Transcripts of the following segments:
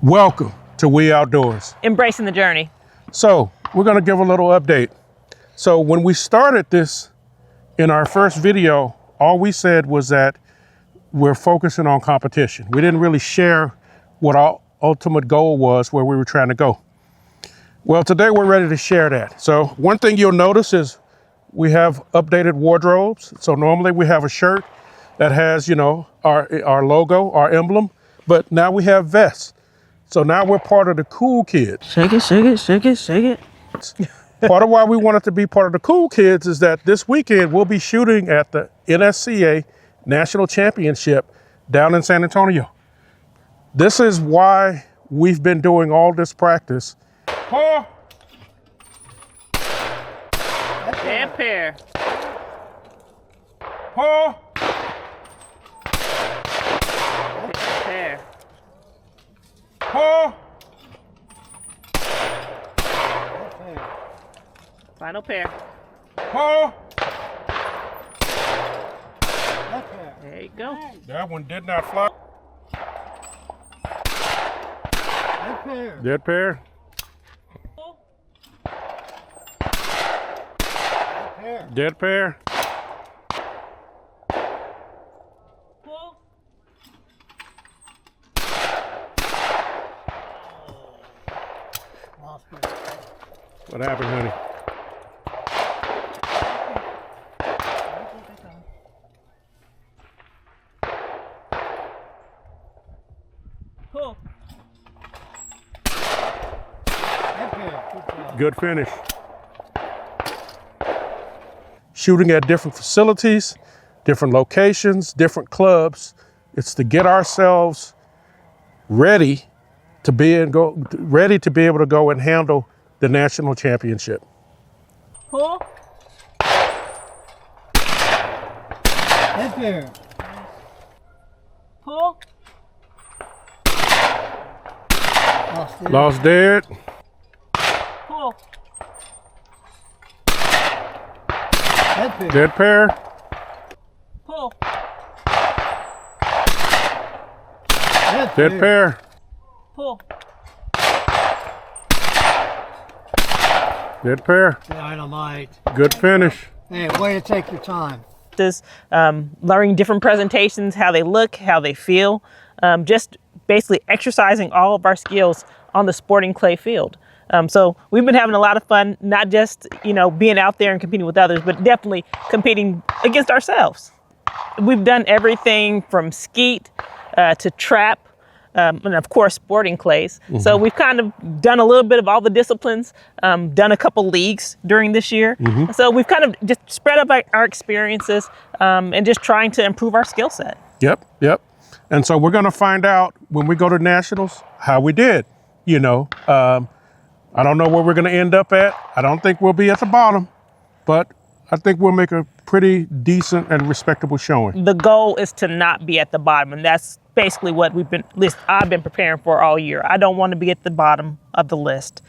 Welcome to We Outdoors. Embracing the journey. So we're going to give a little update. So when we started this in our first video, all we said was that we're focusing on competition. We didn't really share what our ultimate goal was, where we were trying to go. Well, today we're ready to share that. So one thing you'll notice is we have updated wardrobes. So normally we have a shirt that has, our logo, our emblem, but now we have vests. So now we're part of the cool kids. Shake it, shake it, shake it, shake it. Part of why we wanted to be part of the cool kids is that this weekend we'll be shooting at the NSCA National Championship down in San Antonio. This is why we've been doing all this practice. Dead pair. Pair. Final pair. There you go. That one did not fly. Dead pair. Dead pair. What happened, honey? Cool. Good finish. Shooting at different facilities, different locations, different clubs. It's to get ourselves ready to be able to go and handle the national championship. Pull. Head pair. Pull. Lost dead. Pull. Head pair. Dead pair. Pull. Head Dead pair. Pull. Dead pair. Dynamite. Good finish. Hey, way to take your time. This learning different presentations, how they look, how they feel, just basically exercising all of our skills on the sporting clay field. So we've been having a lot of fun, not just being out there and competing with others, but definitely competing against ourselves. We've done everything from skeet to trap, and of course sporting clays. Mm-hmm. So we've kind of done a little bit of all the disciplines, done a couple leagues during this year. Mm-hmm. So we've kind of just spread up our experiences and just trying to improve our skill set. Yep. And so we're going to find out when we go to nationals how we did. I don't know where we're going to end up at. I don't think we'll be at the bottom, but I think we'll make a pretty decent and respectable showing. The goal is to not be at the bottom, and that's basically what at least I've been preparing for all year. I don't want to be at the bottom of the list.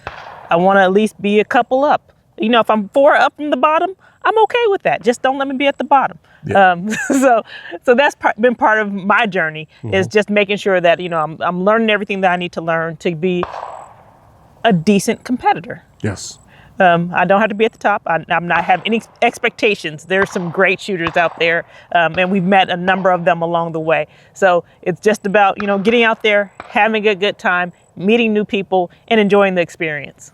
I want to at least be a couple up. If I'm 4 up from the bottom, I'm okay with that. Just don't let me be at the bottom. Yeah. So that's been part of my journey, mm-hmm. is just making sure that I'm learning everything that I need to learn to be a decent competitor. Yes. I don't have to be at the top. I'm not having any expectations. There's some great shooters out there, and we've met a number of them along the way. So it's just about, getting out there, having a good time, meeting new people, and enjoying the experience.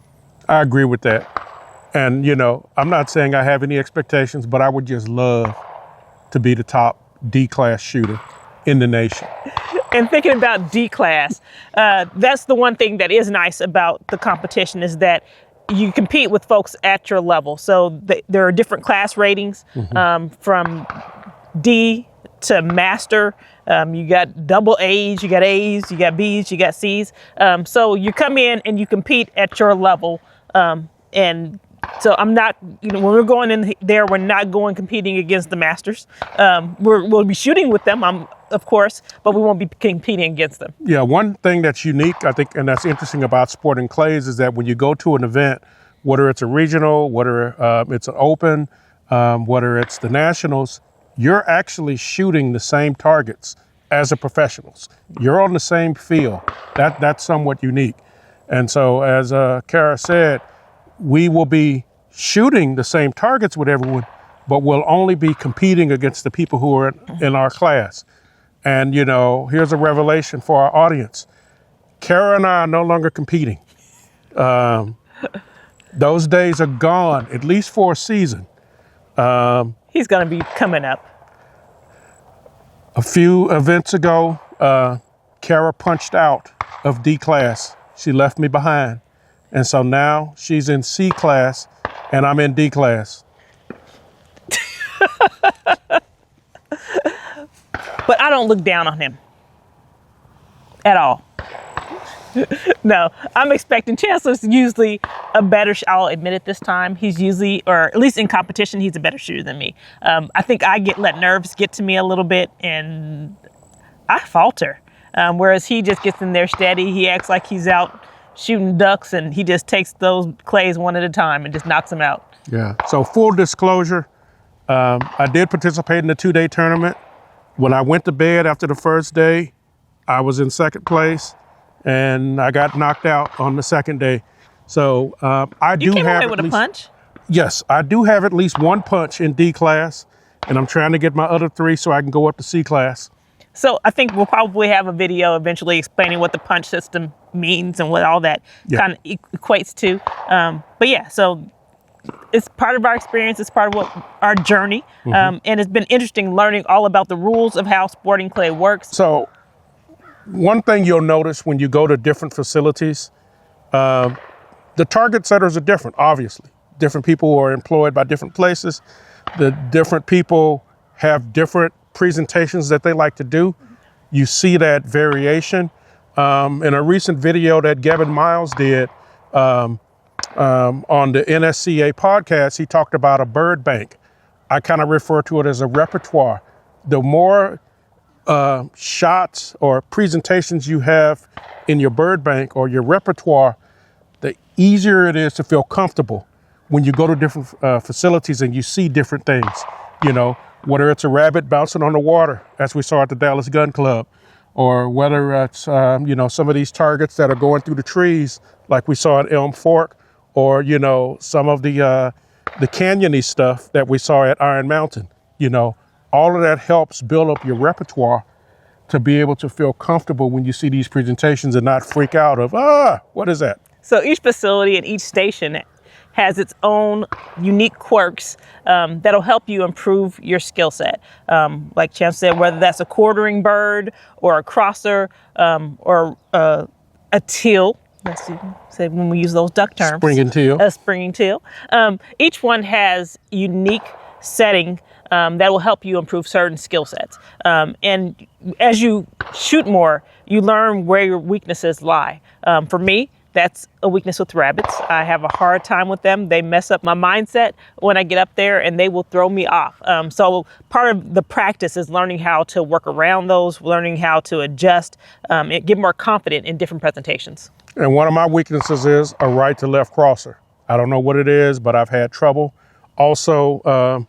I agree with that. And, I'm not saying I have any expectations, but I would just love to be the top D-class shooter in the nation. And thinking about D-class, that's the one thing that is nice about the competition, is that you compete with folks at your level. So there are different class ratings, mm-hmm. From D to master. You got double A's, you got A's, you got B's, you got C's. So you come in and you compete at your level. And so I'm not, when we're going in there, we're not going competing against the masters. We'll be shooting with them, of course, but we won't be competing against them. Yeah, one thing that's unique, I think, and that's interesting about sporting clays is that when you go to an event, whether it's a regional, whether it's an open, whether it's the nationals, you're actually shooting the same targets as a professionals. You're on the same field. That's somewhat unique. And so as Kara said, we will be shooting the same targets with everyone, but we'll only be competing against the people who are in our class. And, you know, here's a revelation for our audience. Kara and I are no longer competing. Those days are gone, at least for a season. He's going to be coming up. A few events ago, Kara punched out of D class. She left me behind. And so now she's in C class and I'm in D class. But I don't look down on him at all. No, I'm expecting Chancellor's usually a better, I'll admit it this time, he's usually, or at least in competition, he's a better shooter than me. I think I let nerves get to me a little bit and I falter. Whereas he just gets in there steady. He acts like he's out shooting ducks and he just takes those clays one at a time and just knocks them out. Yeah, so full disclosure, I did participate in the 2-day tournament. When I went to bed after the first day, I was in second place. And I got knocked out on the second day. So I do You came have away with a punch? Yes, I do have at least one punch in D class, and I'm trying to get my other 3 so I can go up to C class. So I think we'll probably have a video eventually explaining what the punch system means and what all that kind of equates to. But yeah, so it's part of our experience. It's part of our journey. And it's been interesting learning all about the rules of how sporting clay works. So one thing you'll notice when you go to different facilities, the target setters are different, obviously. Different people are employed by different places. The different people have different presentations that they like to do. You see that variation. In a recent video that Gavin Miles did on the NSCA podcast, he talked about a bird bank. I kind of refer to it as a repertoire. The more shots or presentations you have in your bird bank or your repertoire, the easier it is to feel comfortable when you go to different facilities and you see different things, you know, whether it's a rabbit bouncing on the water, as we saw at the Dallas Gun Club, or whether it's, you know, some of these targets that are going through the trees, like we saw at Elm Fork, or, you know, some of the canyony stuff that we saw at Iron Mountain, you know. All of that helps build up your repertoire to be able to feel comfortable when you see these presentations and not freak out of, what is that? So each facility and each station has its own unique quirks that'll help you improve your skill set. Like Chance said, whether that's a quartering bird or a crosser or a teal. Let's say when we use those duck terms. Springing teal. A springing teal. Each one has unique setting that will help you improve certain skill sets. And as you shoot more, you learn where your weaknesses lie. For me, that's a weakness with rabbits. I have a hard time with them. They mess up my mindset when I get up there and they will throw me off. So part of the practice is learning how to work around those, learning how to adjust, and get more confident in different presentations. And one of my weaknesses is a right to left crosser. I don't know what it is, but I've had trouble. Also,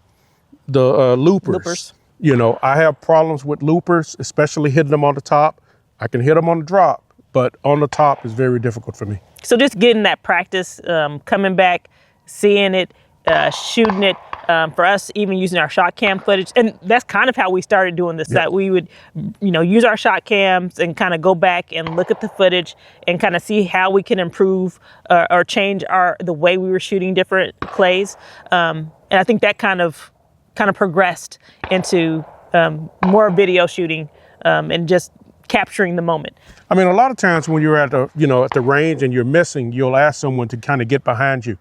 the loopers. You know, I have problems with loopers, especially hitting them on the top. I can hit them on the drop, but on the top is very difficult for me. So just getting that practice, coming back, seeing it, shooting it, for us, even using our shot cam footage. And that's kind of how we started doing this. That we would, you know, use our shot cams and kind of go back and look at the footage and kind of see how we can improve or change the way we were shooting different clays. And I think that kind of progressed into more video shooting and just capturing the moment. I mean, a lot of times when you're at the range and you're missing, you'll ask someone to kind of get behind you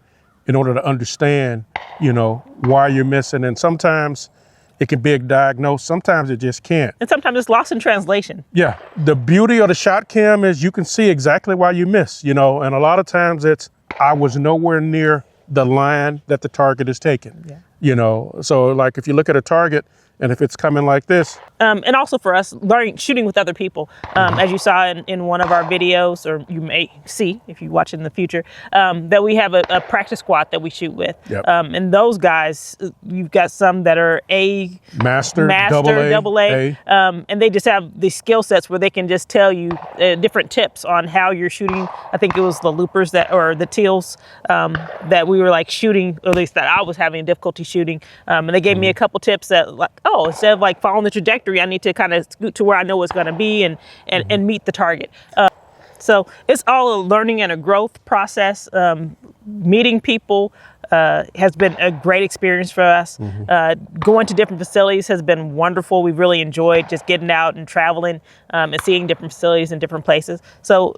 in order to understand, you know, why you're missing. And sometimes it can be diagnosed. Sometimes it just can't. And sometimes it's lost in translation. Yeah. The beauty of the shot cam is you can see exactly why you miss, you know, and a lot of times it's, I was nowhere near the line that the target is taking. Yeah. You know, so like if you look at a target and if it's coming like this. And also for us, shooting with other people. As you saw in one of our videos, or you may see if you watch it in the future, that we have a practice squad that we shoot with. Yep. And those guys, you've got some that are Master, double A. And they just have the skill sets where they can just tell you different tips on how you're shooting. I think it was the loopers or the teals that we were like shooting, or at least that I was having difficulty shooting. And they gave me a couple tips that like, oh, instead of like following the trajectory, I need to kind of scoot to where I know it's going to be and meet the target. So it's all a learning and a growth process. Meeting people has been a great experience for us. Going to different facilities has been wonderful. We've really enjoyed just getting out and traveling and seeing different facilities in different places. So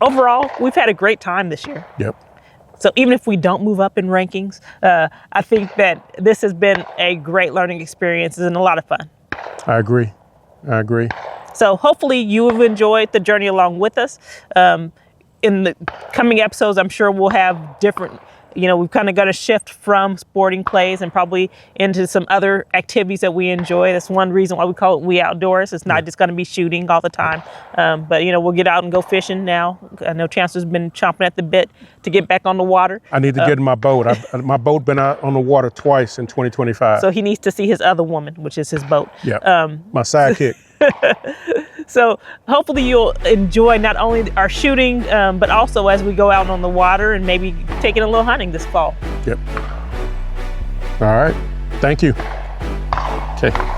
overall, we've had a great time this year. Yep. So even if we don't move up in rankings, I think that this has been a great learning experience and a lot of fun. I agree. So hopefully you have enjoyed the journey along with us. In the coming episodes, I'm sure we'll have different, we've kind of got to shift from sporting clays and probably into some other activities that we enjoy. That's one reason why we call it We Outdoors. It's not just going to be shooting all the time. But, we'll get out and go fishing now. I know Chancellor's been chomping at the bit to get back on the water. I need to get in my boat. My boat been out on the water twice in 2025. So he needs to see his other woman, which is his boat. Yeah, my sidekick. So hopefully you'll enjoy not only our shooting, but also as we go out on the water and maybe taking a little hunting this fall. Yep. All right. Thank you. Okay.